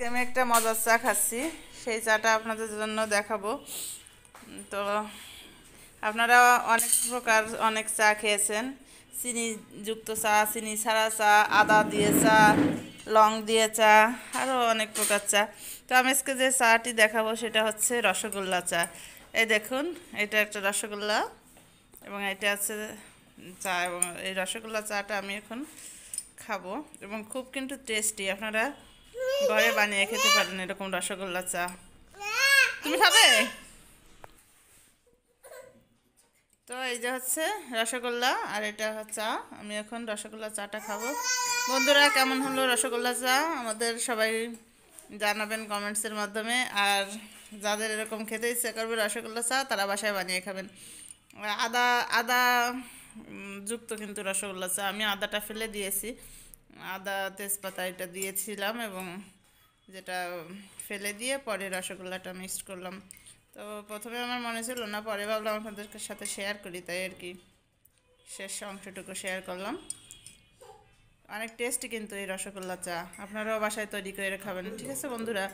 আজকে আমি একটা মজার চা খাচ্ছি, সেই চাটা আপনাদের জন্য দেখাবো। তো আপনারা অনেক প্রকার অনেক চা খেয়েছেন, চিনি যুক্ত চা, চিনি ছাড়া চা, আদা দিয়ে চা, লং দিয়ে চা, আরও অনেক প্রকার চা। তো আমি আজকে যে চাটি দেখাবো সেটা হচ্ছে রসগোল্লা চা। এই দেখুন, এটা একটা রসগোল্লা এবং এটা আছে চা, এবং এই রসগোল্লা চাটা আমি এখন খাবো এবং খুব কিন্তু টেস্টি। আপনারা ঘরে বানিয়ে খেতে পারেন এরকম রসগোল্লা চা। তুমি খাবে? তো এই যে হচ্ছে রসগোল্লা আর এটা চা। আমি এখন রসগোল্লা চাটা খাবো। বন্ধুরা, কেমন হলো রসগোল্লা চা আমাদের সবাই জানাবেন কমেন্টসের মাধ্যমে। আর যাদের এরকম খেতে ইচ্ছে করবে রসগোল্লা চা, তারা বাসায় বানিয়ে খাবেন। আদা আদা যুক্ত কিন্তু রসগোল্লা চা। আমি আদাটা ফেলে দিয়েছি, আদা তেজপাতা এটা দিয়েছিলাম এবং যেটা ফেলে দিয়ে পরে রসগোল্লাটা মিক্সড করলাম। তো প্রথমে আমার মনে ছিল না, পরে ভাবলাম আপনাদের সাথে শেয়ার করি, তাই আর কি শেষ অংশটুকু শেয়ার করলাম। অনেক টেস্টি কিন্তু এই রসগোল্লা চা। আপনারাও বাসায় তৈরি করে খাবেন, ঠিক আছে বন্ধুরা?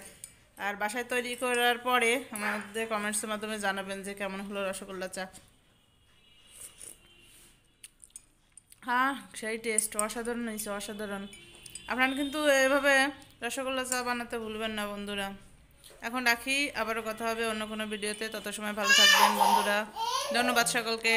আর বাসায় তৈরি করার পরে আমাদের কমেন্টসের মাধ্যমে জানাবেন যে কেমন হলো রসগোল্লা চা। হ্যাঁ, সেই টেস্ট অসাধারণ হয়েছে, অসাধারণ। আপনারা কিন্তু এভাবে রসগোল্লা চা বানাতে ভুলবেন না বন্ধুরা। এখন রাখি, আবারও কথা হবে অন্য কোনো ভিডিওতে। তত সময় ভালো থাকবেন বন্ধুরা। ধন্যবাদ সকলকে।